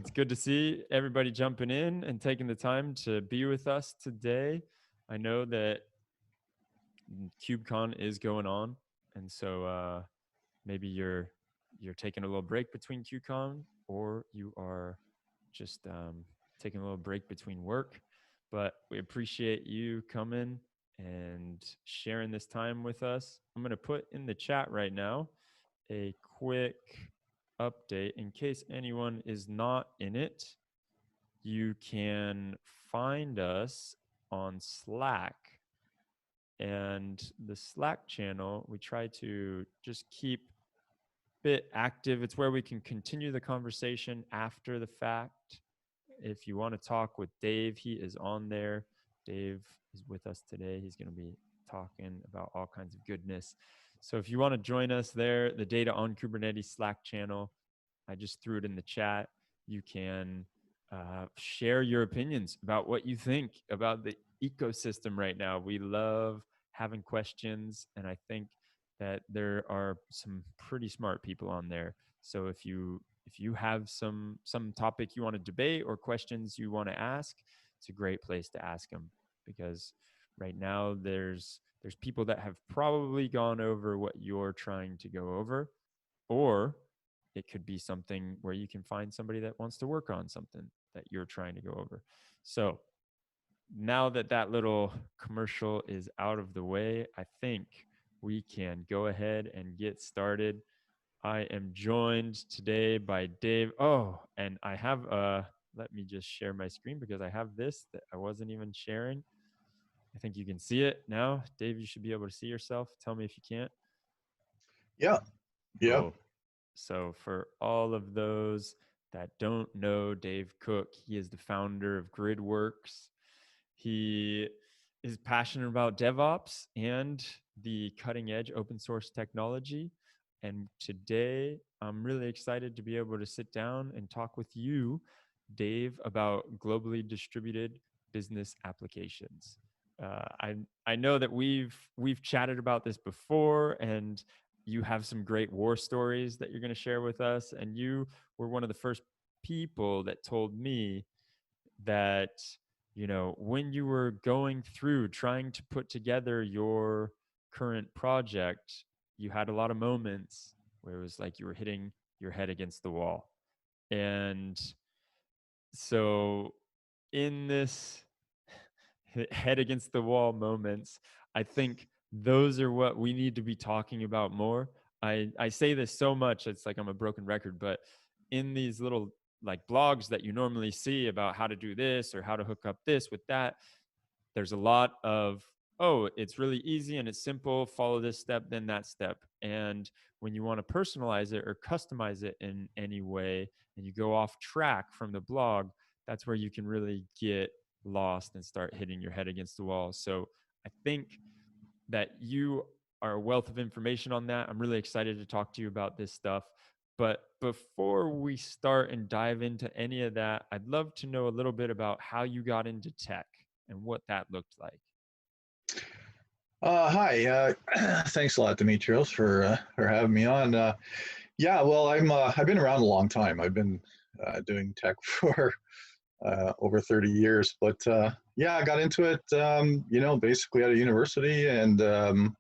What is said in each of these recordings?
It's good to see everybody jumping in and taking the time to be with us today. I know that KubeCon is going on, and so maybe you're taking a little break between KubeCon, or you are just taking a little break between work. But we appreciate you coming and sharing this time with us. I'm going to put in the chat right now a quick update in case anyone is not in it. You can find us on Slack, and the Slack channel, we try to just keep it active. It's where we can continue the conversation after the fact. If you want to talk with Dave, he is on there. Dave is with us today. He's going to be talking about all kinds of goodness. So if you want to join us there, the Data on Kubernetes Slack channel, I just threw it in the chat. You can share your opinions about what you think about the ecosystem right now. We love having questions, and I think that there are some pretty smart people on there. So if you have some topic you want to debate or questions you want to ask, it's a great place to ask them, because right now there's people that have probably gone over what you're trying to go over, or it could be something where you can find somebody that wants to work on something that you're trying to go over. So now that that little commercial is out of the way, I think we can go ahead and get started. I am joined today by Dave. Oh, and I have let me just share my screen, because I have this that I wasn't even sharing. I think you can see it now. Dave, you should be able to see yourself. Tell me if you can't. Yeah. Yeah. Cool. So for all of those that don't know Dave Cook, he is the founder of Gridworkz. He is passionate about DevOps and the cutting edge open source technology. And today I'm really excited to be able to sit down and talk with you, Dave, about globally distributed business applications. I know that we've chatted about this before, and you have some great war stories that you're going to share with us. And you were one of the first people that told me that, you know, when you were going through trying to put together your current project, you had a lot of moments where it was like you were hitting your head against the wall. And so in this head against the wall moments, I think those are what we need to be talking about more. I say this so much, it's like I'm a broken record, but in these little like blogs that you normally see about how to do this or how to hook up this with that, there's a lot of, oh, it's really easy and it's simple, follow this step, then that step. And when you want to personalize it or customize it in any way, and you go off track from the blog, that's where you can really get lost and start hitting your head against the wall. So I think that you are a wealth of information on that. I'm really excited to talk to you about this stuff. But before we start and dive into any of that, I'd love to know a little bit about how you got into tech and what that looked like. Hi. Thanks a lot, Demetrios, for having me on. Yeah, well, I've been around a long time. I've been doing tech for over 30 years. But yeah, I got into it, you know, basically out of university, and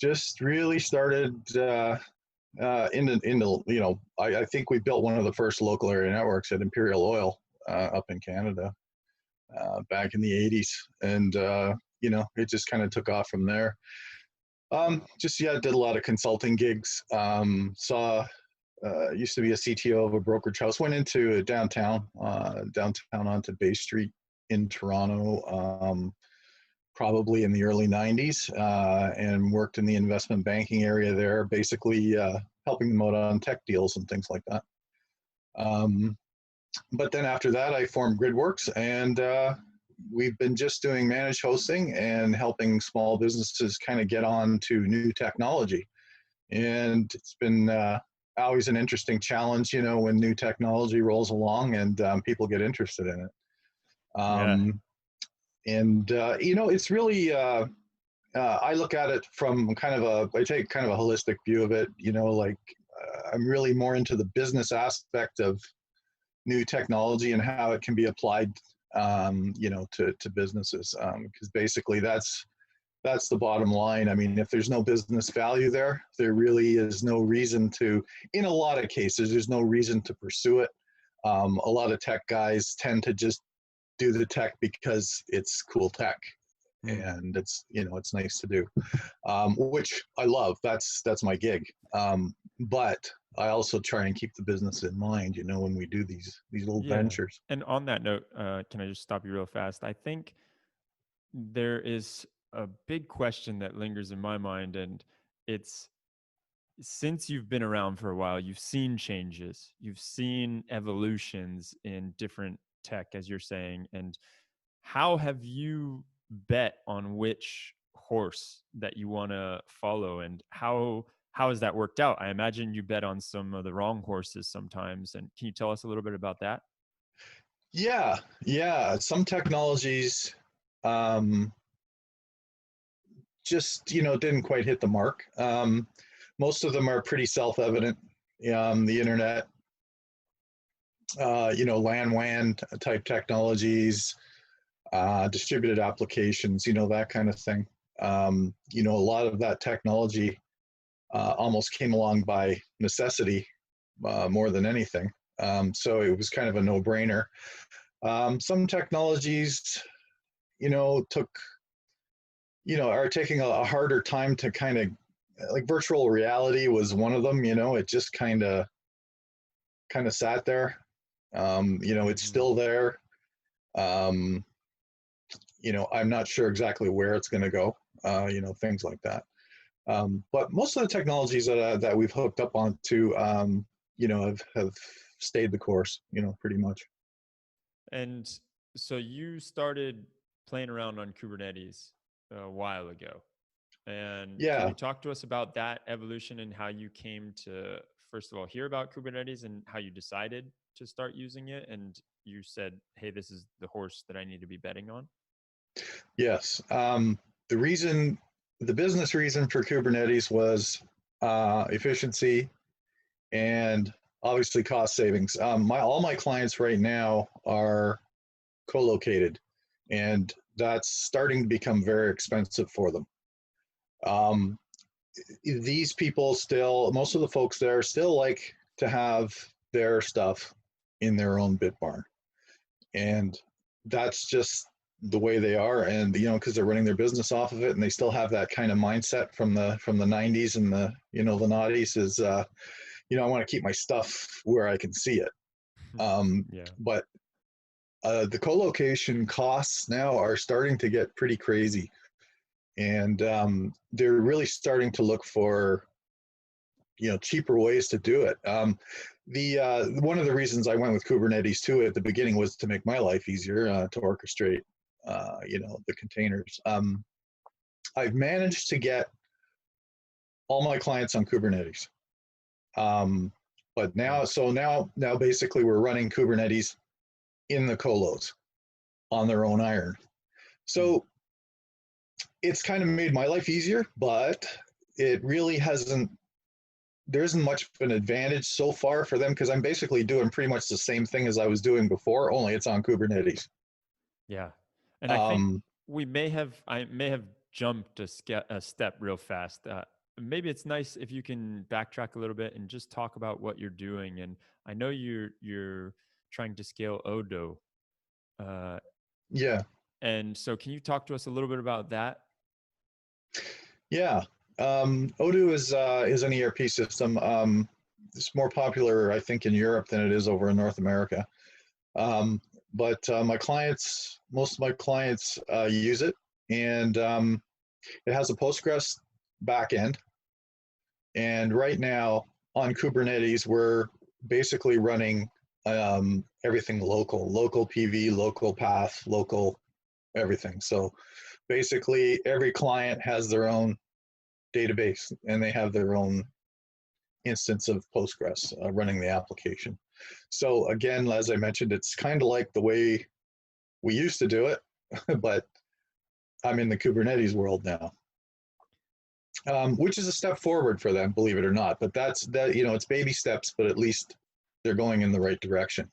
just really started in the you know, I think we built one of the first local area networks at Imperial Oil up in Canada back in the 80s, and you know, it just kind of took off from there. Just yeah, did a lot of consulting gigs. Used to be a CTO of a brokerage house. Went into downtown onto Bay Street in Toronto, probably in the early 90s, and worked in the investment banking area there, basically helping them out on tech deals and things like that. But then after that, I formed Gridworkz, and we've been just doing managed hosting and helping small businesses kind of get on to new technology. And it's been always an interesting challenge, you know, when new technology rolls along and people get interested in it. And, you know, it's really, I look at it from I take kind of a holistic view of it, you know, like I'm really more into the business aspect of new technology and how it can be applied, to businesses. Because basically that's the bottom line. I mean, if there's no business value there, there really is no reason to, in a lot of cases, there's no reason to pursue it. A lot of tech guys tend to just do the tech because it's cool tech and it's nice to do, which I love. That's my gig. But I also try and keep the business in mind, when we do these little ventures. And on that note, can I just stop you real fast? I think there is a big question that lingers in my mind, and it's, since you've been around for a while, you've seen changes, you've seen evolutions in different tech, as you're saying, and how have you bet on which horse that you want to follow, and how has that worked out? I imagine you bet on some of the wrong horses sometimes, and can you tell us a little bit about that? Yeah. Some technologies just didn't quite hit the mark. Most of them are pretty self-evident. The internet, LAN WAN type technologies, distributed applications, that kind of thing. A lot of that technology almost came along by necessity more than anything. So it was kind of a no-brainer. Some technologies, are taking a harder time to kind of, like virtual reality was one of them. It just kind of sat there. It's still there. I'm not sure exactly where it's going to go. Things like that. But most of the technologies that we've hooked up onto, have stayed the course. Pretty much. And so you started playing around on Kubernetes a while ago. And can Yeah. you talk to us about that evolution and how you came to, first of all, hear about Kubernetes and how you decided to start using it? And you said, hey, this is the horse that I need to be betting on? Yes. The business reason for Kubernetes was efficiency and obviously cost savings. All my clients right now are co-located, and that's starting to become very expensive for them. These people still, most of the folks there still like to have their stuff in their own bit barn, and that's just the way they are. And because they're running their business off of it, and they still have that kind of mindset from the 90s and the the noughties is I want to keep my stuff where I can see it. But the co-location costs now are starting to get pretty crazy, and they're really starting to look for cheaper ways to do it. One of the reasons I went with Kubernetes too at the beginning was to make my life easier, to orchestrate the containers. I've managed to get all my clients on Kubernetes, but now basically we're running Kubernetes in the colos on their own iron. So it's kind of made my life easier, but it really there isn't much of an advantage so far for them, because I'm basically doing pretty much the same thing as I was doing before, only it's on Kubernetes. Yeah. And I think I may have jumped a step real fast. Maybe it's nice if you can backtrack a little bit and just talk about what you're doing. And I know you're trying to scale Odoo. Yeah. And so can you talk to us a little bit about that? Yeah. Odoo is an ERP system. It's more popular, I think, in Europe than it is over in North America. But most of my clients use it, and it has a Postgres backend. And right now on Kubernetes, we're basically running everything local PV, local path, local everything. So basically every client has their own database, and they have their own instance of Postgres running the application. So again, as I mentioned, it's kind of like the way we used to do it, but I'm in the Kubernetes world now, which is a step forward for them, believe it or not. But it's baby steps, but at least they're going in the right direction.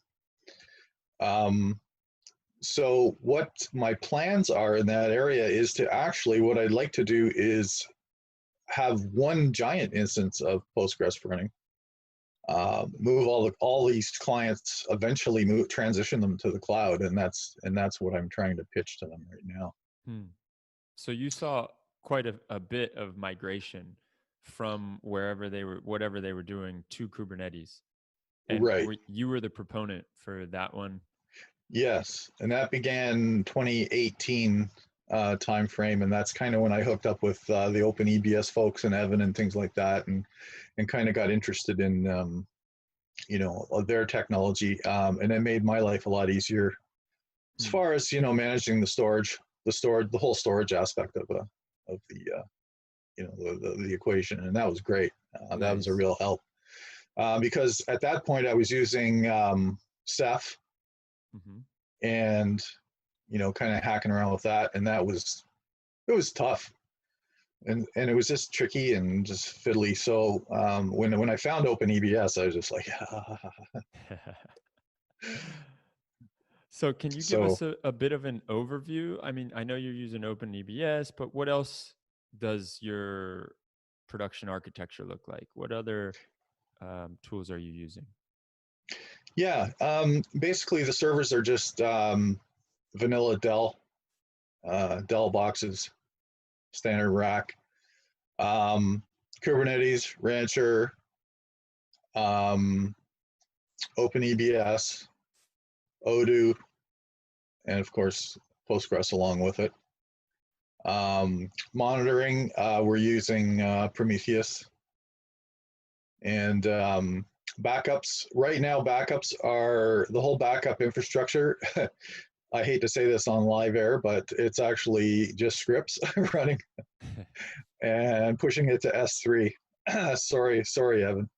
So what my plans are in that area is to actually, what I'd like to do is have one giant instance of Postgres running. Move all these clients, eventually transition them to the cloud, and that's what I'm trying to pitch to them right now. So you saw quite a bit of migration from whatever they were doing to Kubernetes, and Right. you were the proponent for that one. Yes, and that began 2018 time frame, and that's kind of when I hooked up with the Open EBS folks and Evan and things like that, and kind of got interested in their technology, and it made my life a lot easier as far as managing the whole storage aspect of the equation, and that was great. That was a real help because at that point I was using Ceph. And kind of hacking around with that, and it was tough, and it was just tricky and just fiddly. So when I found OpenEBS, I was just like, So can you give us a bit of an overview? I mean, I know you're using OpenEBS, but what else does your production architecture look like? What other tools are you using? Yeah, basically the servers are just vanilla Dell boxes, standard rack, Kubernetes, Rancher, OpenEBS, Odoo, and of course Postgres along with it. Monitoring, we're using Prometheus. And backups, right now, backups are the whole backup infrastructure. I hate to say this on live air, but it's actually just scripts running and pushing it to S3. sorry, Evan.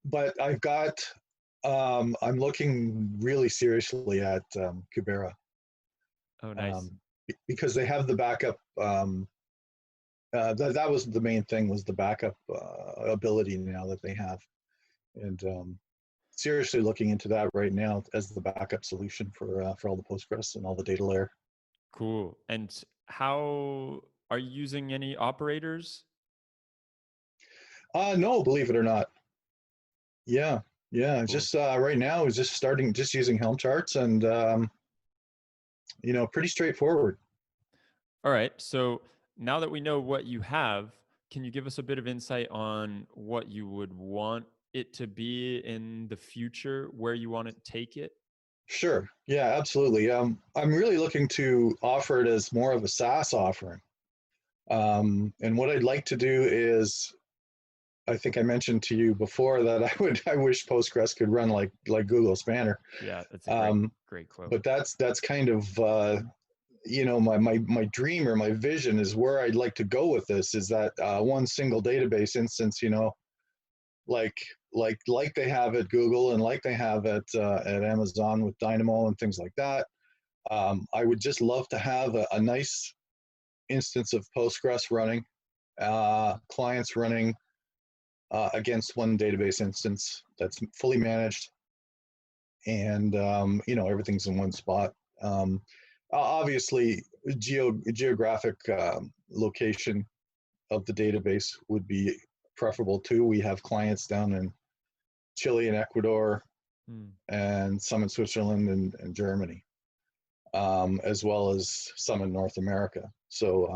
But I've got, I'm looking really seriously at Kubera. Oh, nice. Because they have the backup. That was the main thing, was the backup ability now that they have. And seriously looking into that right now as the backup solution for all the Postgres and all the data layer. Cool. And how are you using any operators? No, believe it or not. Yeah. Cool. Just right now is just using Helm charts, and pretty straightforward. All right. So now that we know what you have, can you give us a bit of insight on what you would want it to be in the future, where you want to take it? Sure. Yeah, absolutely. I'm really looking to offer it as more of a SaaS offering. And what I'd like to do is, I think I mentioned to you before that I wish Postgres could run like Google Spanner. Yeah, that's a great quote. But that's kind of my dream or my vision is where I'd like to go with this, is that one single database instance, like they have at Google and like they have at Amazon with Dynamo and things like that. I would just love to have a nice instance of Postgres running, clients running against one database instance that's fully managed, and everything's in one spot. Obviously, geographic location of the database would be preferable too. We have clients down in Chile and Ecuador, and some in Switzerland and Germany, as well as some in North America. So,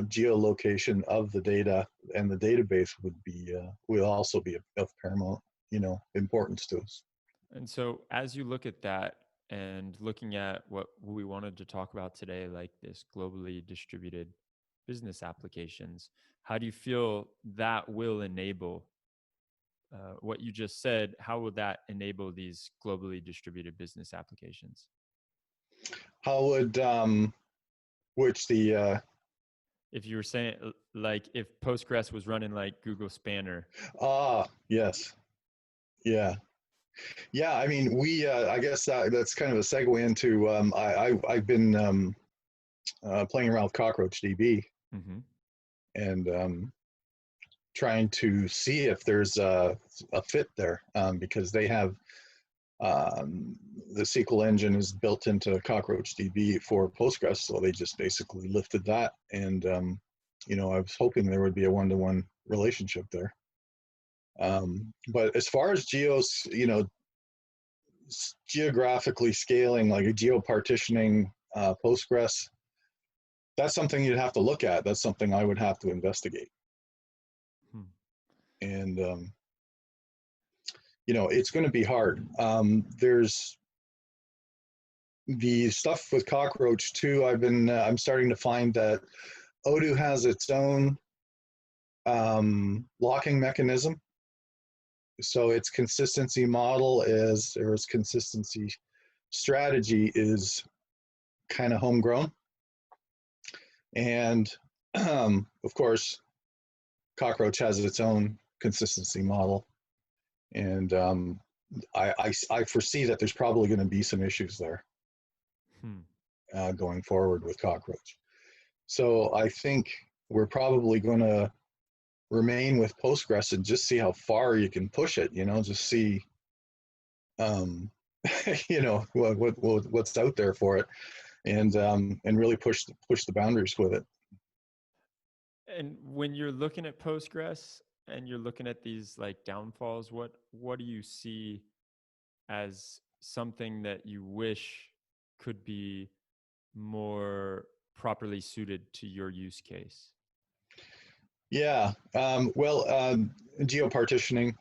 geolocation of the data and the database will also be of paramount, importance to us. And so as you look at that and looking at what we wanted to talk about today, like this globally distributed business applications, how do you feel that will enable what you just said? How will that enable these globally distributed business applications? How would if you were saying, like, if Postgres was running like Google Spanner? Yes. Yeah, I mean, I guess that's kind of a segue into I've been playing around with CockroachDB, and trying to see if there's a fit there, because they have The SQL engine is built into Cockroach DB for Postgres, so they just basically lifted that. And you know, I was hoping there would be a one-to-one relationship there. But as far as you know, geographically scaling, like a geo-partitioning Postgres, that's something you'd have to look at. That's something I would have to investigate. And you know, it's going to be hard. There's the stuff with Cockroach too. I'm starting to find that Odoo has its own locking mechanism. So its consistency model is, or its consistency strategy is kind of homegrown. And of course, Cockroach has its own consistency model. And I foresee that there's probably going to be some issues there going forward with Cockroach. So I think we're probably going to remain with Postgres and just see how far you can push it, you know, just see, you know, what's out there for it, and really push the boundaries with it. And when you're looking at Postgres and you're looking at these like downfalls, what do you see as something that you wish could be more properly suited to your use case? Yeah, well, geo-partitioning.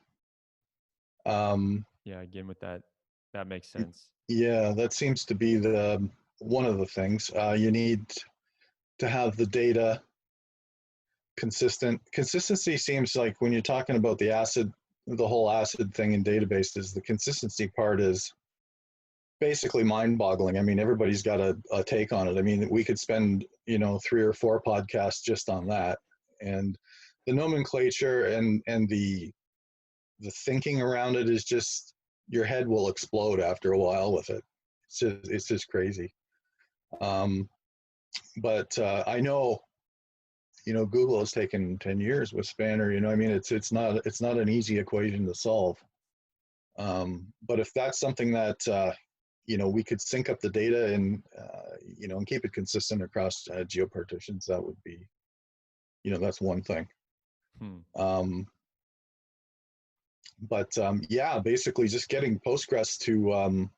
Yeah, again, with that makes sense. Yeah, that seems to be one of the things. You need to have the data consistent. Consistency seems like when you're talking about the whole ACID thing in databases, the consistency part is basically mind-boggling. I mean, everybody's got a take on it. I mean, we could spend, you know, 3 or 4 podcasts just on that. And the nomenclature and the thinking around it is just, your head will explode after a while with it. It's just crazy. But I know, you know, Google has taken 10 years with Spanner. You know, I mean, it's not an easy equation to solve. But if that's something that you know, we could sync up the data and you know, and keep it consistent across geopartitions, that would be, you know, that's one thing. But yeah, basically just getting Postgres to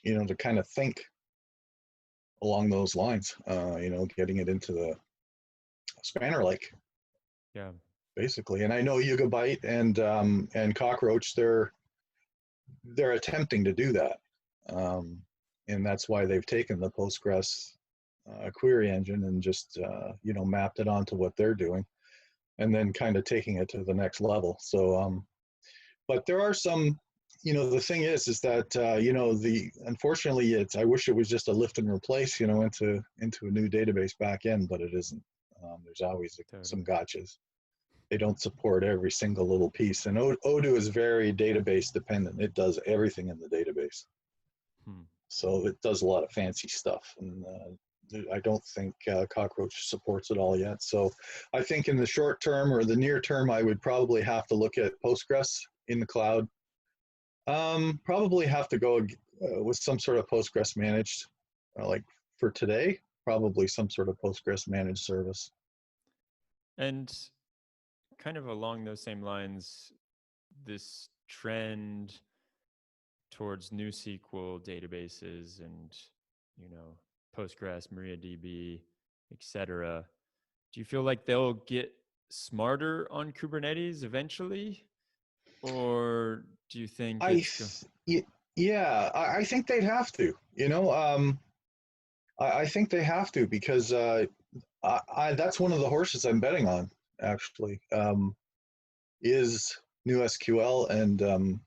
you know, to kind of think along those lines. You know, getting it into the Spanner Lake. Yeah. Basically, and I know Yugabyte and Cockroach, they're attempting to do that, and that's why they've taken the Postgres query engine and just you know, mapped it onto what they're doing, and then kind of taking it to the next level. So, but there are some, you know, the thing is that you know, unfortunately, I wish it was just a lift and replace, you know, into a new database backend, but it isn't. There's always some gotchas. They don't support every single little piece. And Odoo is very database dependent. It does everything in the database. So it does a lot of fancy stuff. And I don't think Cockroach supports it all yet. So I think in the short term or the near term, I would probably have to look at Postgres in the cloud. Probably have to go with some sort of Postgres managed, like for today, probably some sort of Postgres managed service. And kind of along those same lines, this trend towards NewSQL databases and, you know, Postgres, MariaDB, etc. Do you feel like they'll get smarter on Kubernetes eventually, or do you think yeah, I think they'd have to. You know, I think they have to, because that's one of the horses I'm betting on, actually, is NewSQL, and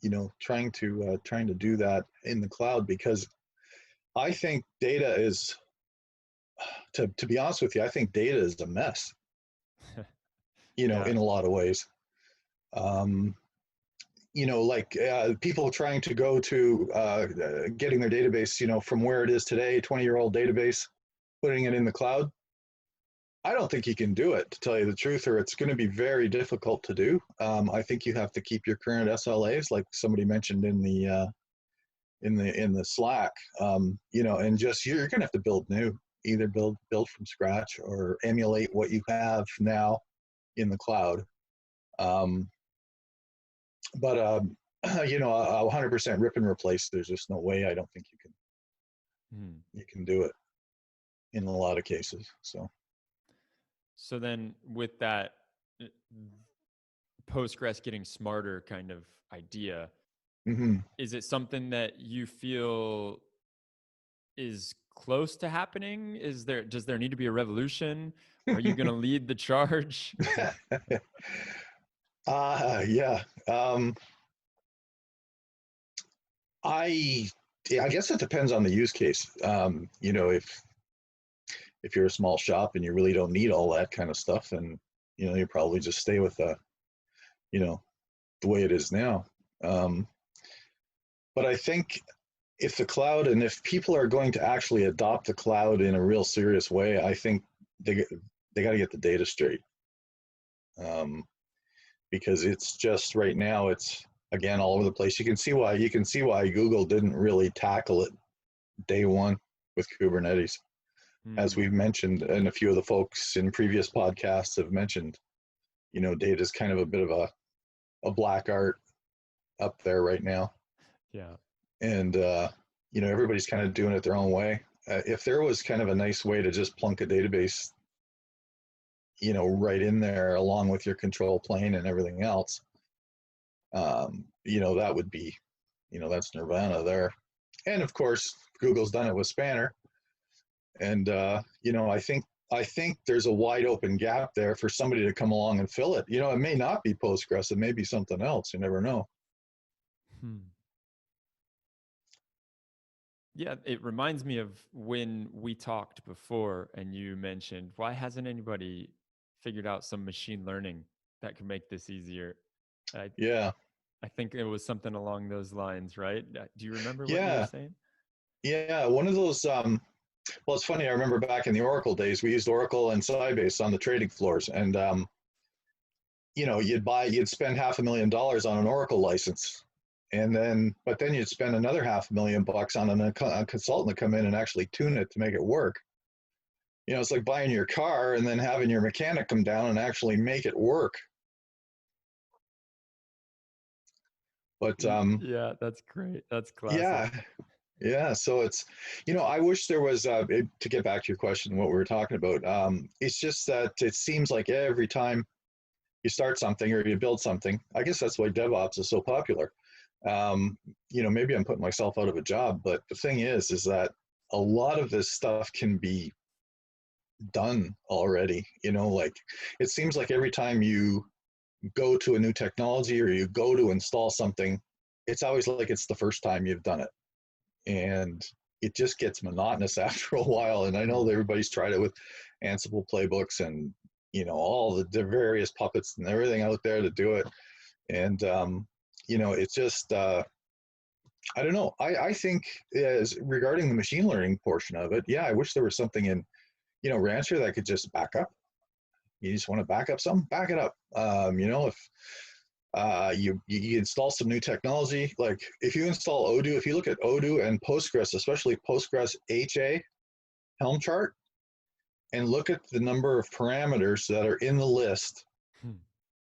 you know, trying to do that in the cloud, because I think data is, to be honest with you, I think data is a mess. You know, in a lot of ways. You know, like people trying to go to getting their database, you know, from where it is today, 20-year-old database, putting it in the cloud. I don't think you can do it, to tell you the truth, or it's going to be very difficult to do. I think you have to keep your current SLAs, like somebody mentioned in the Slack. And just you're going to have to build new, either build from scratch or emulate what you have now in the cloud. But 100% rip and replace. There's just no way. I don't think you can do it in a lot of cases. So then with that Postgres getting smarter kind of idea, is it something that you feel is close to happening? Does there need to be a revolution? Are you going to lead the charge? Yeah. I guess it depends on the use case. If you're a small shop and you really don't need all that kind of stuff, then you probably just stay with the way it is now. But I think if the cloud, and if people are going to actually adopt the cloud in a real serious way, I think they got to get the data straight. Because it's just right now, it's again all over the place. You can see why Google didn't really tackle it day one with Kubernetes. As we've mentioned, and a few of the folks in previous podcasts have mentioned, data is kind of a bit of a black art up there right now. Yeah. And, everybody's kind of doing it their own way. If there was kind of a nice way to just plunk a database, right in there along with your control plane and everything else, that would be, that's nirvana there. And of course, Google's done it with Spanner. And, I think there's a wide open gap there for somebody to come along and fill it. It may not be Postgres. It may be something else. You never know. Yeah, it reminds me of when we talked before and you mentioned, why hasn't anybody figured out some machine learning that could make this easier? Yeah. I think it was something along those lines, right? Do you remember what you were saying? Yeah, one of those, well, it's funny, I remember back in the Oracle days, we used Oracle and Sybase on the trading floors, and, you'd spend $500,000 on an Oracle license, but then you'd spend another $500,000 on a consultant to come in and actually tune it to make it work. It's like buying your car and then having your mechanic come down and actually make it work. But yeah, that's great. That's classic. Yeah. So it's, I wish there was, to get back to your question, what we were talking about. It's just that it seems like every time you start something or you build something, I guess that's why DevOps is so popular. Maybe I'm putting myself out of a job, but the thing is that a lot of this stuff can be done already. Like it seems like every time you go to a new technology or you go to install something, it's always like it's the first time you've done it. And it just gets monotonous after a while. And I know that everybody's tried it with Ansible playbooks and, all the various puppets and everything out there to do it. And, it's just, I don't know. I think as regarding the machine learning portion of it, I wish there was something in, Rancher that could just back up. You just want to back up something, back it up. If you install some new technology, like if you install Odoo, if you look at Odoo and Postgres, especially Postgres HA Helm chart, and look at the number of parameters that are in the list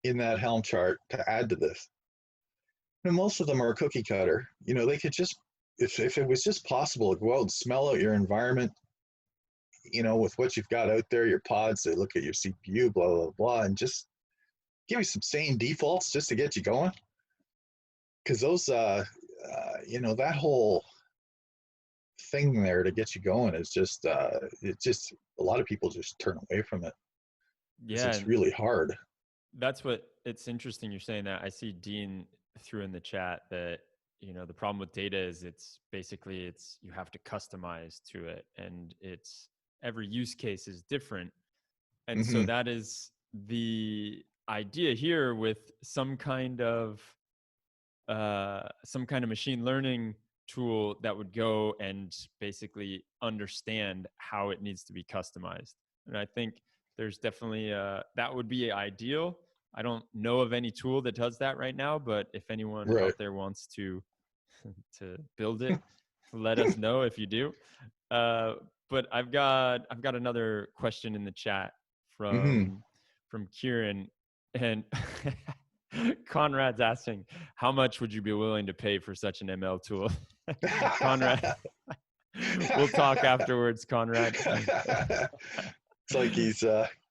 in that Helm chart to add to this. And most of them are cookie cutter. They could just, if it was just possible, go out and smell out your environment, with what you've got out there, your pods, they look at your CPU, blah, blah, blah, and just give you some sane defaults just to get you going. Because those, that whole thing there to get you going is just, a lot of people just turn away from it. Yeah. It's really hard. That's it's interesting you're saying that. I see Dean threw in the chat that, the problem with data is you have to customize to it, and every use case is different. And so that is the idea here with some kind of machine learning tool that would go and basically understand how it needs to be customized. And I think there's definitely that would be ideal. I don't know of any tool that does that right now, but if anyone Right. out there wants to to build it, let us know if you do. Uh, but I've got another question in the chat Mm-hmm. from Kieran, and Conrad's asking, how much would you be willing to pay for such an ML tool? Conrad, we'll talk afterwards, Conrad. It's like he's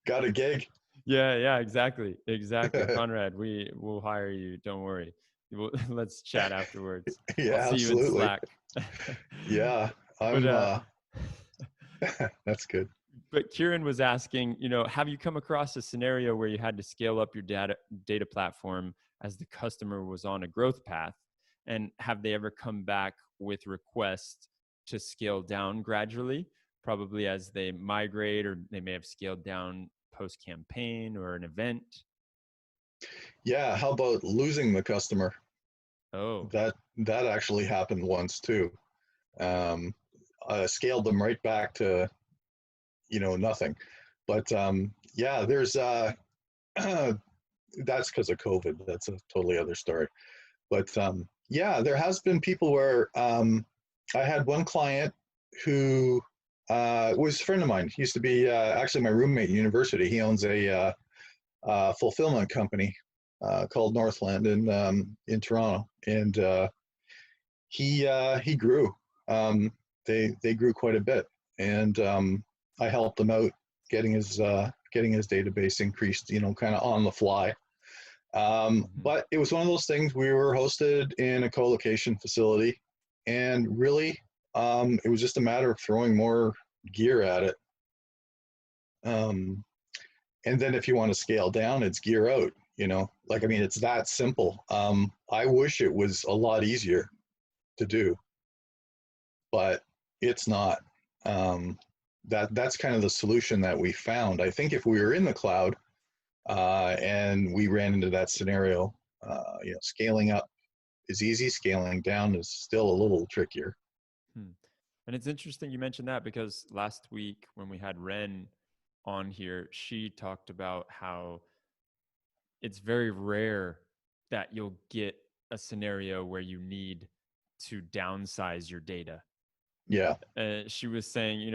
got a gig. Yeah, exactly. Conrad, we will hire you. Don't worry. Let's chat afterwards. I'll Yeah, see you in absolutely. Slack. Yeah, But that's good. but Kieran was asking, have you come across a scenario where you had to scale up your data platform as the customer was on a growth path, and have they ever come back with requests to scale down gradually, probably as they migrate, or they may have scaled down post campaign or an event? Yeah, how about losing the customer? Oh, That actually happened once too. Um, I scaled them right back to nothing. But yeah, there's that's because of COVID. That's a totally other story. But yeah, there has been people where I had one client who was a friend of mine. He used to be actually my roommate at university. He owns a fulfillment company called Northland in Toronto, and he grew. They grew quite a bit, and I helped him out getting his database increased. Kind of on the fly. But it was one of those things. We were hosted in a co-location facility, and really, it was just a matter of throwing more gear at it. And then if you want to scale down, it's gear out. I mean, it's that simple. I wish it was a lot easier to do, but it's not. That's kind of the solution that we found. I think if we were in the cloud and we ran into that scenario, scaling up is easy. Scaling down is still a little trickier. And it's interesting you mentioned that, because last week when we had Ren on here, she talked about how it's very rare that you'll get a scenario where you need to downsize your data. Yeah. She was saying,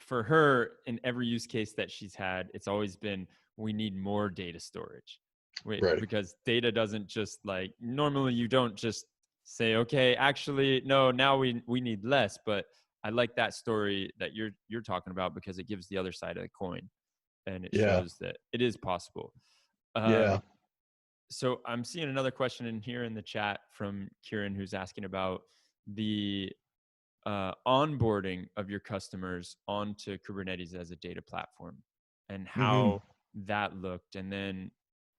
for her, in every use case that she's had, it's always been, we need more data storage. Right. Because data doesn't just normally you don't just say, okay, actually, no, now we need less. But I like that story that you're talking about, because it gives the other side of the coin, and it shows that it is possible. Yeah. So I'm seeing another question in here in the chat from Kieran, who's asking about the onboarding of your customers onto Kubernetes as a data platform, and how that looked. And then,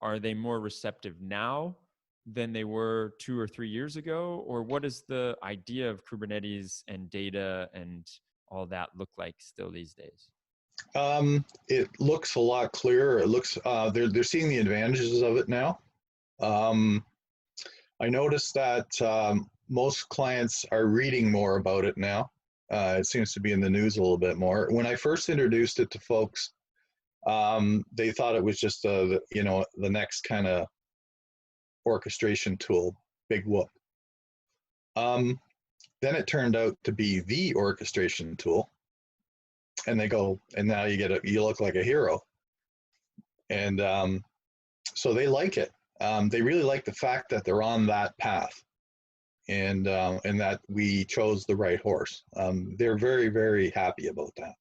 are they more receptive now than they were 2 or 3 years ago? Or what is the idea of Kubernetes and data and all that look like still these days? It looks a lot clearer. It looks they're seeing the advantages of it now. I noticed that most clients are reading more about it now. It seems to be in the news a little bit more. When I first introduced it to folks, they thought it was just the next kind of orchestration tool, big whoop. Then it turned out to be the orchestration tool, and they go, and now you look like a hero, and so they like it. They really like the fact that they're on that path, and that we chose the right horse. They're very, very happy about that,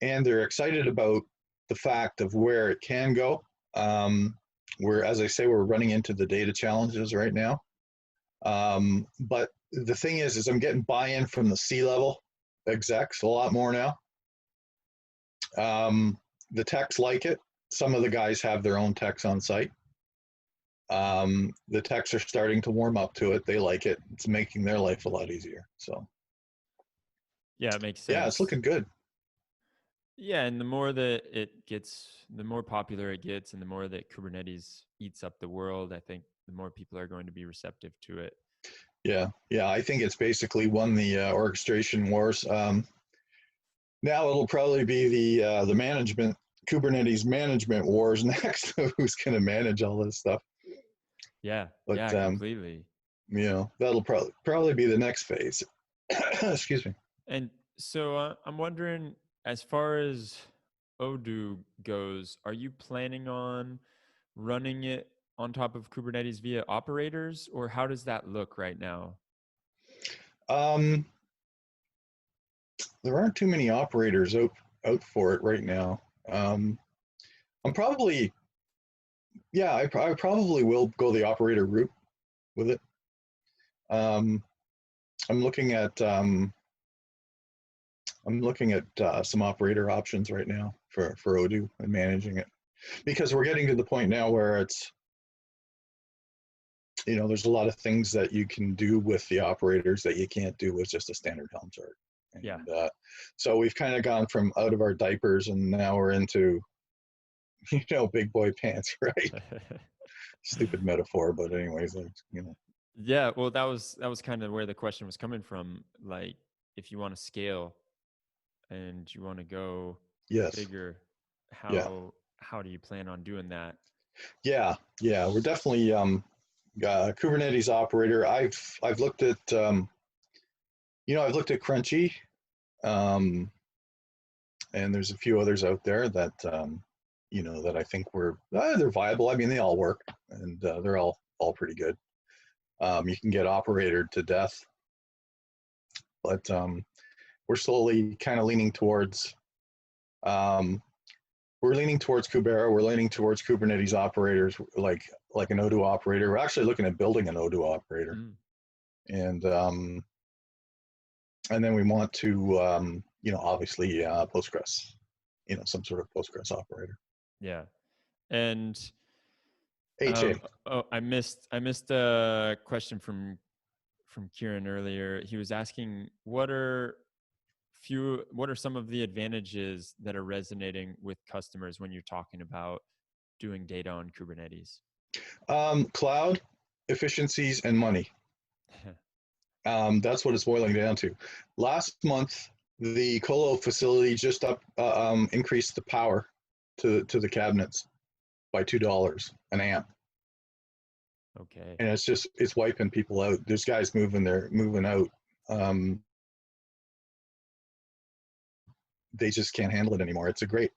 and they're excited about the fact of where it can go. As I say, we're running into the data challenges right now. But the thing is I'm getting buy-in from the C-level execs a lot more now. The techs like it. Some of the guys have their own techs on site. The techs are starting to warm up to it. They like it. It's making their life a lot easier. So yeah, it makes sense. Yeah, it's looking good. Yeah, and the more that it gets, the more popular it gets, and the more that Kubernetes eats up the world, I think the more people are going to be receptive to it. Yeah, I think it's basically won the orchestration wars. Now it'll probably be the management Kubernetes management wars next. Who's going to manage all this stuff? Yeah, But yeah, completely. that'll probably be the next phase. Excuse me. And so I'm wondering, as far as Odoo goes, are you planning on running it on top of Kubernetes via operators, or how does that look right now? Um, there aren't too many operators out for it right now. I'm probably, yeah, I probably will go the operator route with it. Um, I'm looking at some operator options right now for Odoo and managing it, because we're getting to the point now where it's, there's a lot of things that you can do with the operators that you can't do with just a standard Helm chart. And Yeah. So we've kind of gone from out of our diapers and now we're into, big boy pants, right? Stupid metaphor, but anyways, Yeah, well, that was kind of where the question was coming from. Like, if you want to scale and you want to go Yes. bigger, Yeah. how do you plan on doing that? Yeah. We're definitely Kubernetes operator. I've looked at I've looked at Crunchy, and there's a few others out there that that I think they're viable. I mean, they all work, and they're all pretty good. You can get operated to death, but we're slowly kind of leaning towards Kubera. We're leaning towards Kubernetes operators, like an Odoo operator. We're actually looking at building an Odoo operator, and then we want to obviously Postgres, some sort of Postgres operator. Yeah, and HA. I missed a question from Kieran earlier. He was asking, what are some of the advantages that are resonating with customers when you're talking about doing data on Kubernetes? Cloud efficiencies and money. That's what it's boiling down to. Last month, the colo facility just increased the power to the cabinets by $2 an amp. Okay. And it's wiping people out. There's guys moving out. They just can't handle it anymore. It's a great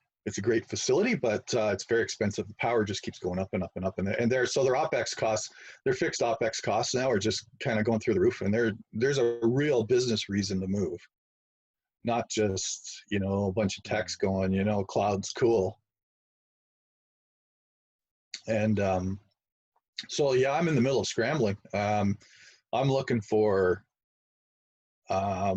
facility, but it's very expensive. The power just keeps going up and up and up, and their OpEx costs, their fixed OpEx costs now are just kind of going through the roof. And there's a real business reason to move, not just a bunch of techs going, cloud's cool. And so yeah, I'm in the middle of scrambling. I'm looking for a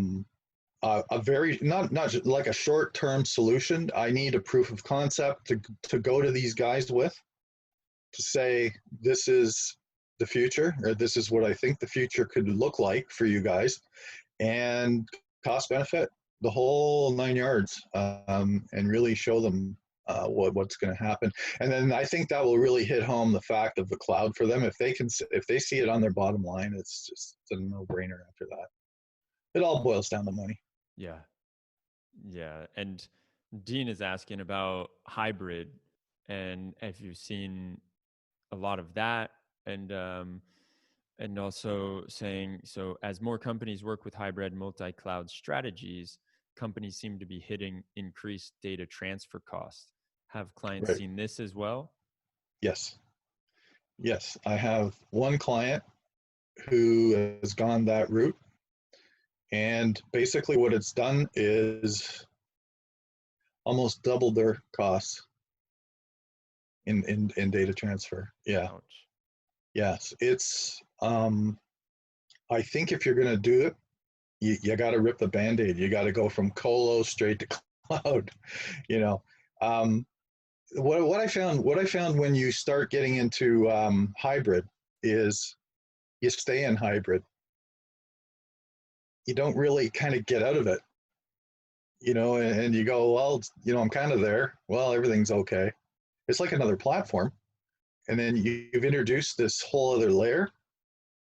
very not just like a short-term solution. I need a proof of concept to go to these guys with, to say this is the future, or this is what I think the future could look like for you guys, and cost benefit, the whole 9 yards, and really show them what's going to happen. And then I think that will really hit home the fact of the cloud for them. If they see it on their bottom line, it's just a no-brainer after that. It all boils down to money. Yeah. And Dean is asking about hybrid, and if you've seen a lot of that, and also saying, so as more companies work with hybrid multi-cloud strategies, companies seem to be hitting increased data transfer costs. Have clients seen this as well? Yes, I have one client who has gone that route, and basically what it's done is almost doubled their costs in data transfer. Yeah. Ouch. Yes, it's I think if you're going to do it, you got to rip the Band-Aid. You got to go from colo straight to cloud. What I found when you start getting into hybrid is you stay in hybrid. You don't really kind of get out of it, and you go, well, I'm kind of there. Well, everything's okay. It's like another platform. And then you've introduced this whole other layer.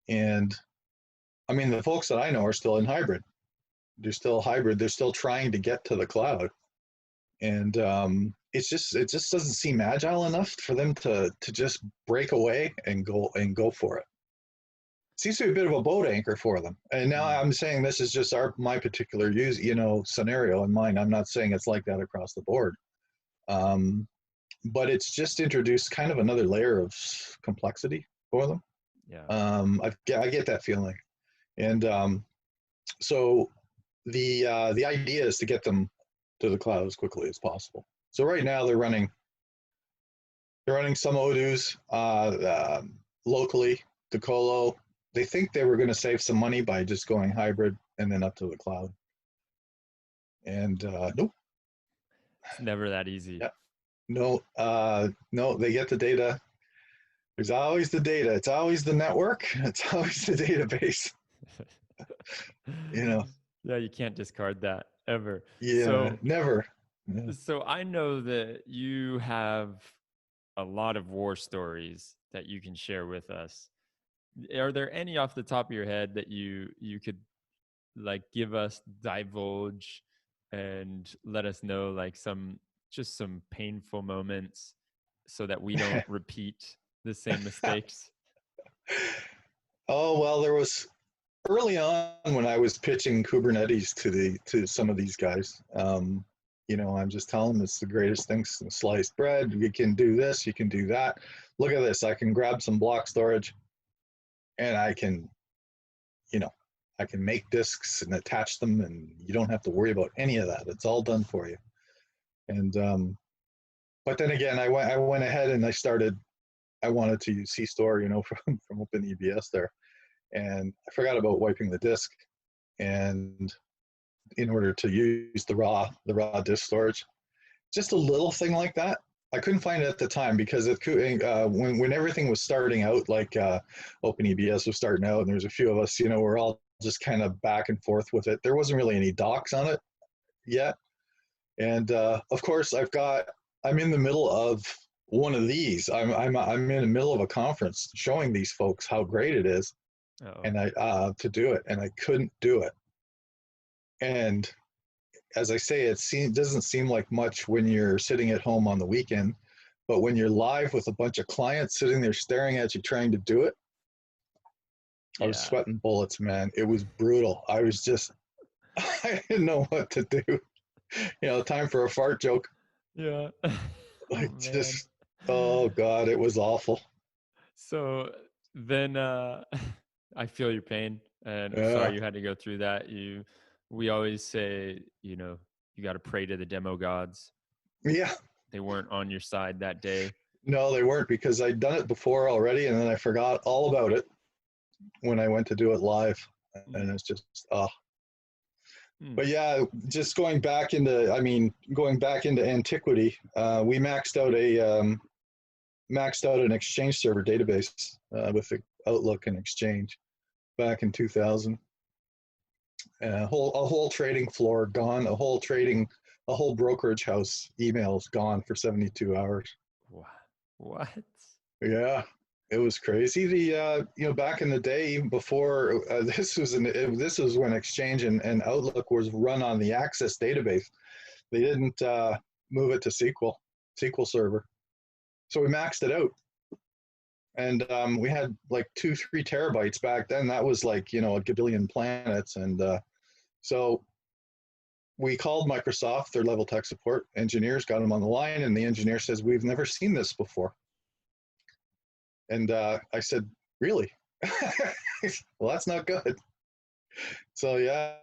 And I mean, the folks that I know are still in hybrid. They're still hybrid. They're still trying to get to the cloud, and it just doesn't seem agile enough for them to just break away and go for it. Seems to be a bit of a boat anchor for them. And now I'm saying this is just my particular scenario in mind. I'm not saying it's like that across the board. But it's just introduced kind of another layer of complexity for them. Yeah. I get that feeling. And so the idea is to get them to the cloud as quickly as possible. So right now they're running some Odoos locally to colo. They think they were going to save some money by just going hybrid and then up to the cloud. And nope. It's never that easy. Yeah. No, they get the data. There's always the data. It's always the network. It's always the database. Yeah, you can't discard that ever. Yeah, so, never. Yeah. So I know that you have a lot of war stories that you can share with us. Are there any off the top of your head that you could like give us, divulge, and let us know like some painful moments so that we don't repeat the same mistakes? Oh, well, there was early on when I was pitching Kubernetes to some of these guys. I'm just telling them it's the greatest thing since sliced bread. You can do this, you can do that. Look at this. I can grab some block storage and I can make disks and attach them, and you don't have to worry about any of that. It's all done for you. And but then again, I went ahead and I wanted to use CStore, from OpenEBS there, and I forgot about wiping the disk, and in order to use the raw disk storage, just a little thing like that. I couldn't find it at the time because when everything was starting out, like OpenEBS was starting out, and there's a few of us, we're all just kind of back and forth with it. There wasn't really any docs on it yet, and of course I'm in the middle of one of these. I'm in the middle of a conference showing these folks how great it is, and I to do it, and I couldn't do it. And as I say, it doesn't seem like much when you're sitting at home on the weekend, but when you're live with a bunch of clients sitting there staring at you trying to do it, I was sweating bullets, man. It was brutal. I was just, I didn't know what to do. Time for a fart joke. Yeah. Oh God, it was awful. So then I feel your pain, and I'm sorry you had to go through that. We always say, you got to pray to the demo gods. Yeah. They weren't on your side that day. No, they weren't, because I'd done it before already, and then I forgot all about it when I went to do it live. And it's just, But yeah, just going back into antiquity, we maxed out an Exchange server database with Outlook and Exchange back in 2000. A whole trading floor gone, a whole brokerage house emails gone for 72 hours. What? Yeah, it was crazy. Back in the day, even before this was when Exchange and Outlook was run on the Access database. They didn't move it to SQL Server, so we maxed it out, and we had like 2-3 terabytes back then. That was like a gabillion planets, and so we called Microsoft, their level tech support engineers, got them on the line, and the engineer says, "We've never seen this before." And I said, "Really?" Well, that's not good. So yeah,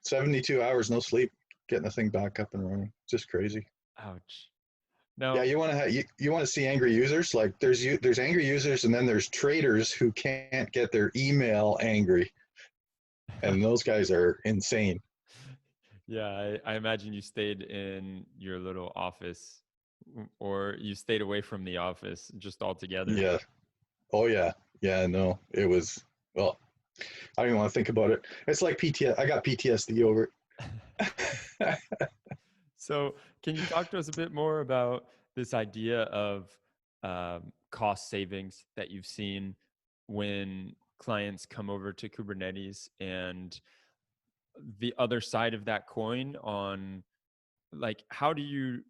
72 hours, no sleep, getting the thing back up and running. Just crazy. Ouch. No. Yeah, you want to see angry users? Like there's angry users, and then there's traders who can't get their email angry, and those guys are insane. Yeah, I imagine you stayed in your little office, or you stayed away from the office just altogether. Yeah. Oh yeah. Yeah. No, it was. Well, I don't even want to think about it. It's like PTSD. I got PTSD over it. So, can you talk to us a bit more about this idea of cost savings that you've seen when clients come over to Kubernetes? And the other side of that coin on, like, how do you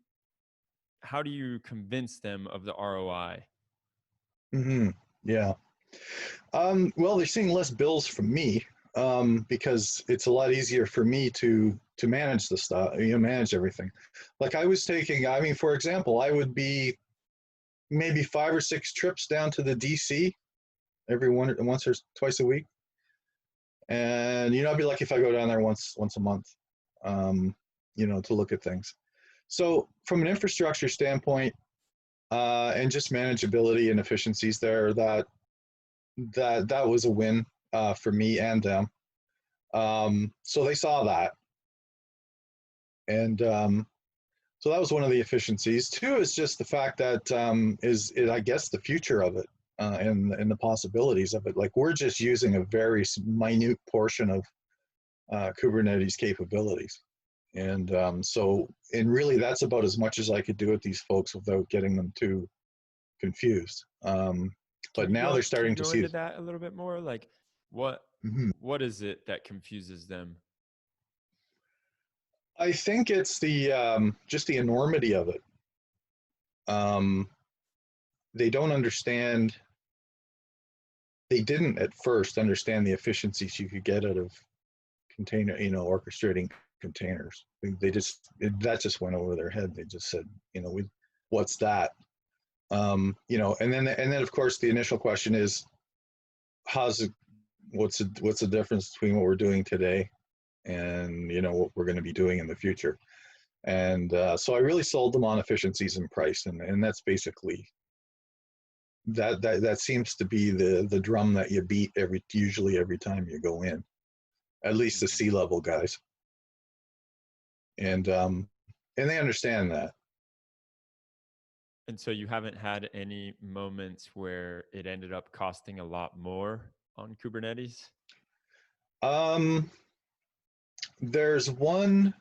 convince them of the ROI? Mm-hmm. Yeah. Well, they're seeing less bills from me, because it's a lot easier for me to manage the stuff, manage everything. Like I was taking, I mean, for example, I would be maybe 5 or 6 trips down to the DC every once or twice a week, and I'd be lucky if I go down there once a month, to look at things. So from an infrastructure standpoint, and just manageability and efficiencies there, that was a win for me and them. So they saw that, and so that was one of the efficiencies. Two is just the fact that is I guess the future of it, and the possibilities of it. Like we're just using a very minute portion of Kubernetes capabilities, and really that's about as much as I could do with these folks without getting them too confused. But now they're starting to go see into that a little bit more. Like, what Mhm. what is it that confuses them? I think it's the just the enormity of it. Um, they don't understand. They didn't at first understand the efficiencies you could get out of orchestrating containers. That just went over their head. They just said, what's that? And then of course the initial question is, what's the difference between what we're doing today and what we're going to be doing in the future? And so I really sold them on efficiencies and price, and that's basically that seems to be the drum that you beat usually every time you go in, at least the C-level guys, and they understand that. And so you haven't had any moments where it ended up costing a lot more on Kubernetes? There's one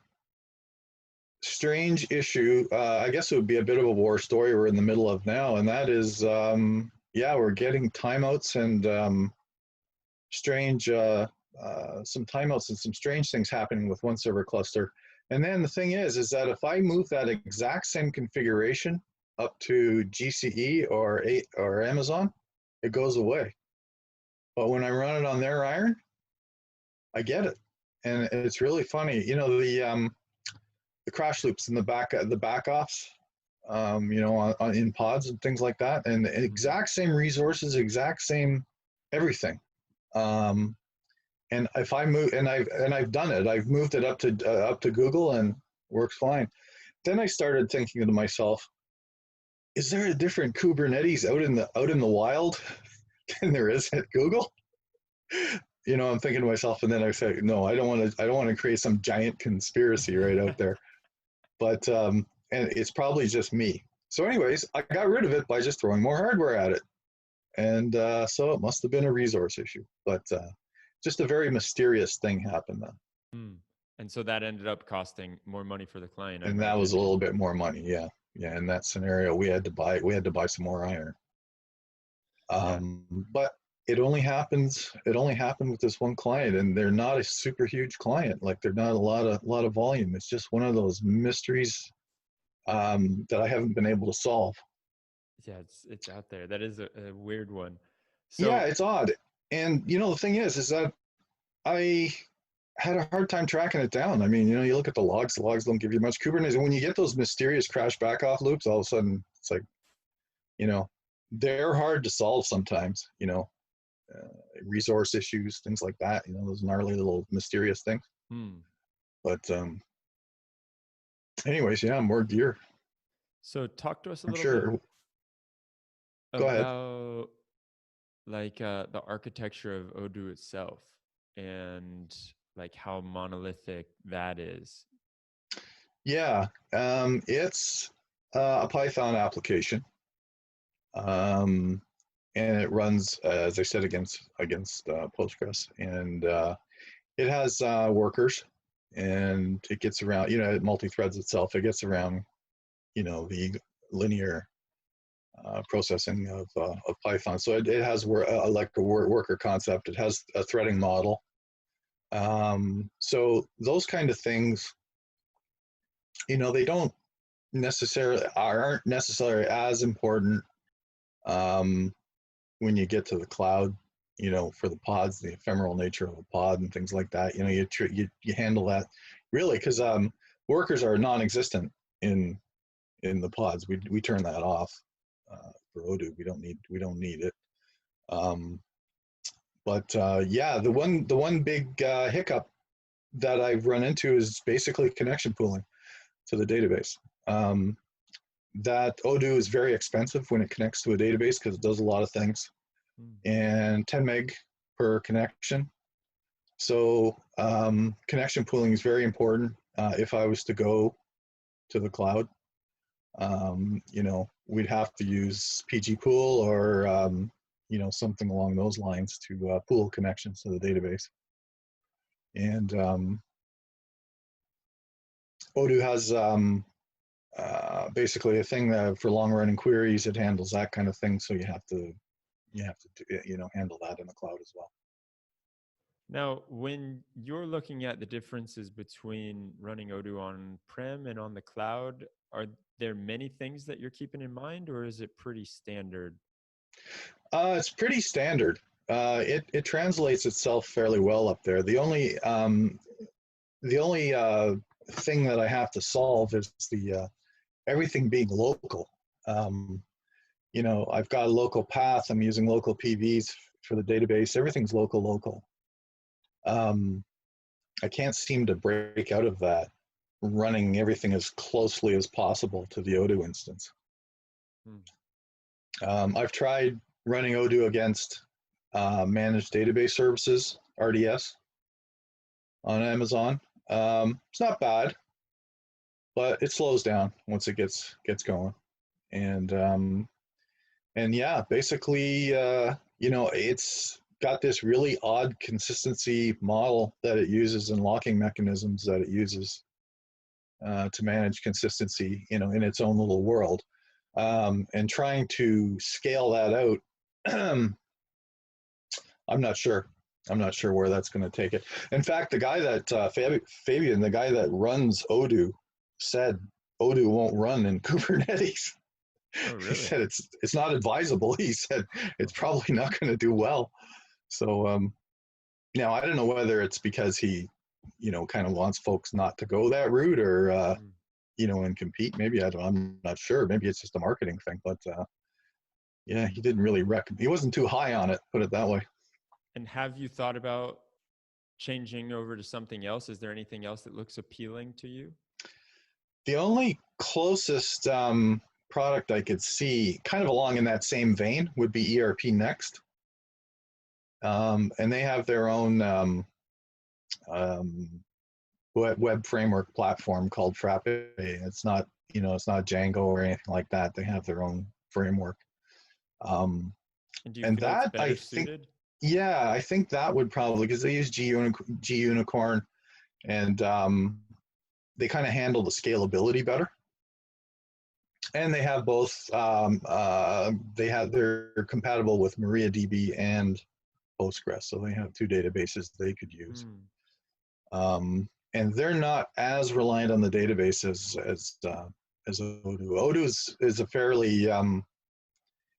strange issue. I guess it would be a bit of a war story we're in the middle of now, and that is, we're getting timeouts and strange, some timeouts and some strange things happening with one server cluster. And then the thing is that if I move that exact same configuration up to GCE or Amazon, it goes away. But when I run it on their iron, I get it, and it's really funny. The crash loops in the back offs, in pods and things like that, and the exact same resources, exact same everything. And if I move, and I've done it, I've moved it up to Google and works fine. Then I started thinking to myself, is there a different Kubernetes out in the wild than there is at Google? I'm thinking to myself, and then I say, no, I don't want to create some giant conspiracy right out there. But and it's probably just me. So anyways, I got rid of it by just throwing more hardware at it. And so it must have been a resource issue. But just a very mysterious thing happened then. And so that ended up costing more money for the client. And that was a little bit more money. Yeah. Yeah. In that scenario, we had to buy some more iron. But it only happened with this one client, and they're not a super huge client. Like they're not a lot of volume. It's just one of those mysteries that I haven't been able to solve. Yeah, it's out there. That is a weird one. So yeah, it's odd. And the thing is that I had a hard time tracking it down. I mean, you look at the logs don't give you much. Kubernetes, when you get those mysterious crash back off loops, all of a sudden it's like, they're hard to solve sometimes, resource issues, things like that, those gnarly little mysterious things. But anyways, yeah, more gear. So talk to us a little bit Go ahead. about like the architecture of Odoo itself and like how monolithic that is. Yeah, it's a Python application, and it runs, as I said, against Postgres, and it has workers, and it gets around. It multi-threads itself. It gets around, the linear processing of Python. So it has like a worker concept. It has a threading model. So those kind of things, they don't aren't necessarily as important um, when you get to the cloud. For the pods, the ephemeral nature of a pod and things like that. You handle that really because workers are non-existent in the pods. We turn that off for Odoo. We don't need it. Um, but yeah, the one big hiccup that I've run into is basically connection pooling to the database. That Odoo is very expensive when it connects to a database because it does a lot of things, Mm. and 10 meg per connection. So connection pooling is very important if I was to go to the cloud. We'd have to use PG Pool or something along those lines to pool connections to the database. And Odoo has basically a thing that for long running queries, it handles that kind of thing. So you have to handle that in the cloud as well. Now, when you're looking at the differences between running Odoo on-prem and on the cloud, are there many things that you're keeping in mind, or is it pretty standard? It's pretty standard. It translates itself fairly well up there. The only thing that I have to solve is the everything being local. Um, I've got a local path. I'm using local PVs for the database. Everything's local. Um, I can't seem to break out of that, running everything as closely as possible to the Odoo instance. I've tried running Odoo against managed database services, RDS, on Amazon. It's not bad, but it slows down once it gets going. And yeah, basically, it's got this really odd consistency model that it uses and locking mechanisms that it uses to manage consistency, in its own little world. And trying to scale that out, I'm not sure. I'm not sure where that's going to take it. In fact, the guy that Fabian, the guy that runs Odoo, said Odoo won't run in Kubernetes. Oh, He really? said it's not advisable. He said it's probably not going to do well. So now I don't know whether it's because he, kind of wants folks not to go that route or Mm. and compete. Maybe I'm not sure. Maybe it's just a marketing thing. But yeah, he didn't really he wasn't too high on it. Put it that way. And have you thought about changing over to something else? Is there anything else that looks appealing to you? The only closest product I could see, kind of along in that same vein, would be ERP Next, and they have their own um, web framework platform called Frappe. It's not Django or anything like that. They have their own framework, And do you and feel it's that I better think, suited? yeah, I think that would probably, because they use G Unicorn, and they kind of handle the scalability better. And they have both. They're compatible with MariaDB and Postgres, so they have two databases they could use. Mm. And they're not as reliant on the database as Odoo. Odoo is a fairly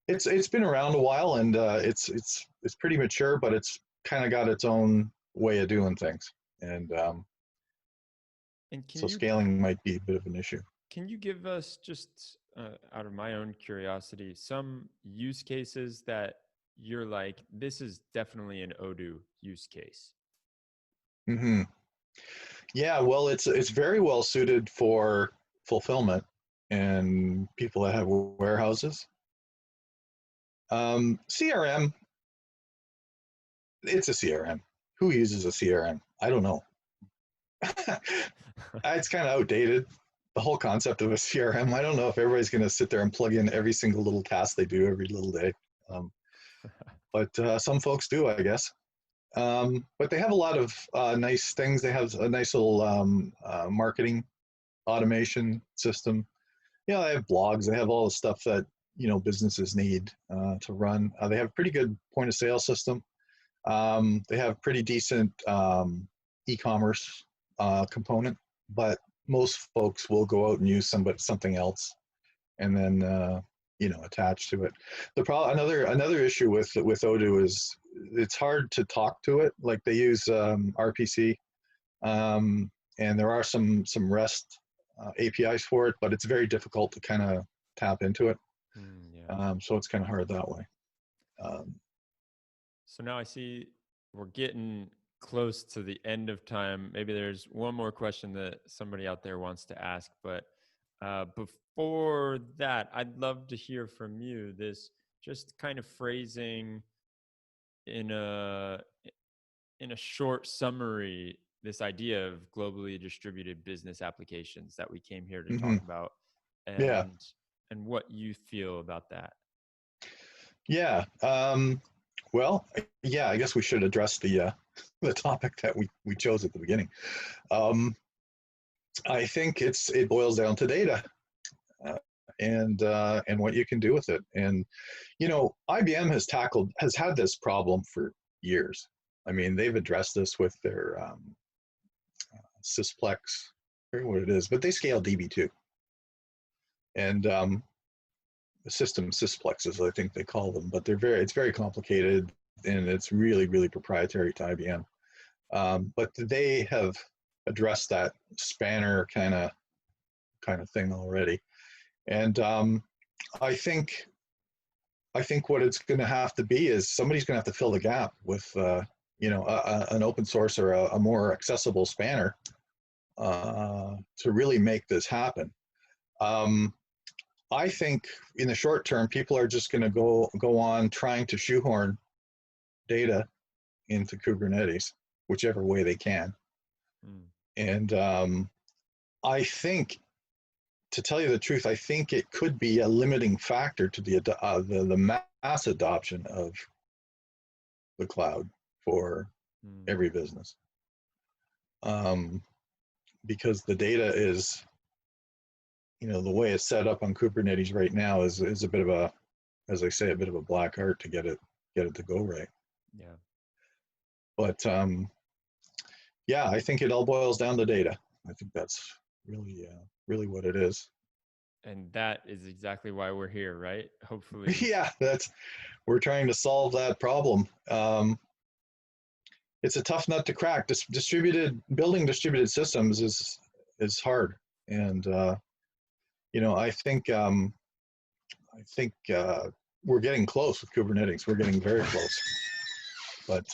it's been around a while, and it's pretty mature, but it's kind of got its own way of doing things, and And so scaling might be a bit of an issue. can you give us just out of my own curiosity some use cases that you're like, this is definitely an Odoo use case? Hmm. Yeah, well, it's very well suited for fulfillment and people that have warehouses. CRM, it's a CRM. Who uses a CRM? I don't know. It's kind of outdated. The whole concept of a CRM. I don't know if everybody's going to sit there and plug in every single little task they do every little day. But some folks do, I guess. But they have a lot of nice things. They have a nice little marketing automation system. They have blogs. They have all the stuff that businesses need to run. They have a pretty good point of sale system. They have pretty decent e-commerce component, but most folks will go out and use something else, and then attach to it. Another issue with Odoo is it's hard to talk to it. Like they use RPC, and there are some REST APIs for it, but it's very difficult to kind of tap into it. Yeah. So it's kind of hard that way. So now I see we're getting close to the end of time. Maybe there's one more question that somebody out there wants to ask, but before that, I'd love to hear from you this just kind of phrasing in a short summary, this idea of globally distributed business applications that we came here to talk about, Yeah. and what you feel about that. Yeah. Well, yeah, I guess we should address the topic that we chose at the beginning. I think it boils down to data, and what you can do with it. And IBM has had this problem for years. I mean, they've addressed this with their Sysplex, I forget what it is, but they scale DB2, and the system Sysplexes, I think they call them, but it's very complicated, and it's really, really proprietary to IBM. But they have addressed that spanner kind of thing already. And I think what it's going to have to be is somebody's going to have to fill the gap with an open source or a more accessible spanner to really make this happen. I think in the short term, people are just going to go on trying to shoehorn data into Kubernetes, whichever way they can. And I think, to tell you the truth, I think it could be a limiting factor to the mass adoption of the cloud for every business, because the data is, the way it's set up on Kubernetes right now is a bit of a, as I say, a bit of a black art to get it to go right. Yeah. But yeah, I think it all boils down to data. I think that's really what it is. And that is exactly why we're here, right? Hopefully. Yeah, we're trying to solve that problem. It's a tough nut to crack. Building distributed systems is hard, and I think we're getting close with Kubernetes. We're getting very close, but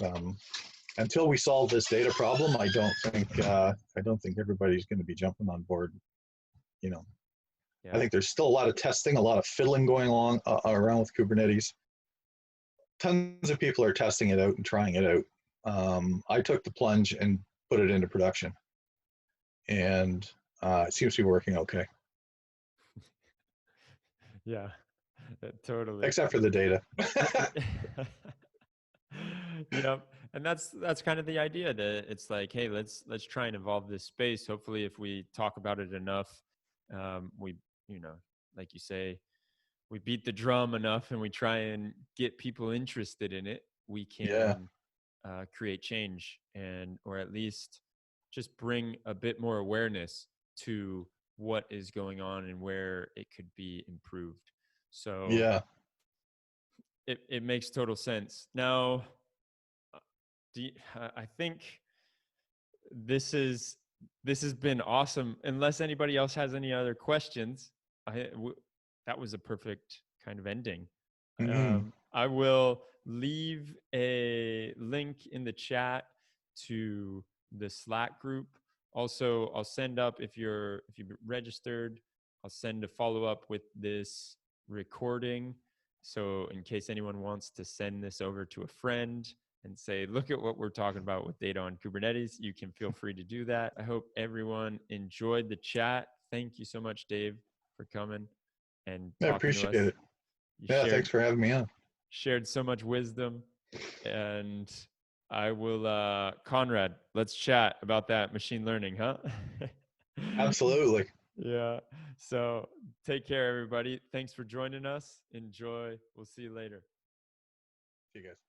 until we solve this data problem, I don't think everybody's going to be jumping on board. Yeah. I think there's still a lot of testing, a lot of fiddling going on around with Kubernetes. Tons of people are testing it out and trying it out. I took the plunge and put it into production, and it seems to be working okay. Yeah, totally. Except for the data. Yep. And that's kind of the idea, that it's like, hey, let's try and evolve this space. Hopefully, if we talk about it enough, we, like you say, we beat the drum enough and we try and get people interested in it, we can create change, or at least just bring a bit more awareness to what is going on and where it could be improved. So yeah, it makes total sense. Now, I think this has been awesome. Unless anybody else has any other questions, that was a perfect kind of ending. Mm-hmm. I will leave a link in the chat to the Slack group. Also, I'll send up, if you've registered, I'll send a follow-up with this recording. So in case anyone wants to send this over to a friend and say, look at what we're talking about with data on Kubernetes, you can feel free to do that. I hope everyone enjoyed the chat. Thank you so much, Dave, for coming and talking to us. I appreciate it. Thanks for having me on. Shared so much wisdom. And I will, Conrad, let's chat about that machine learning, huh? Absolutely. Yeah. So take care, everybody. Thanks for joining us. Enjoy. We'll see you later. See you guys.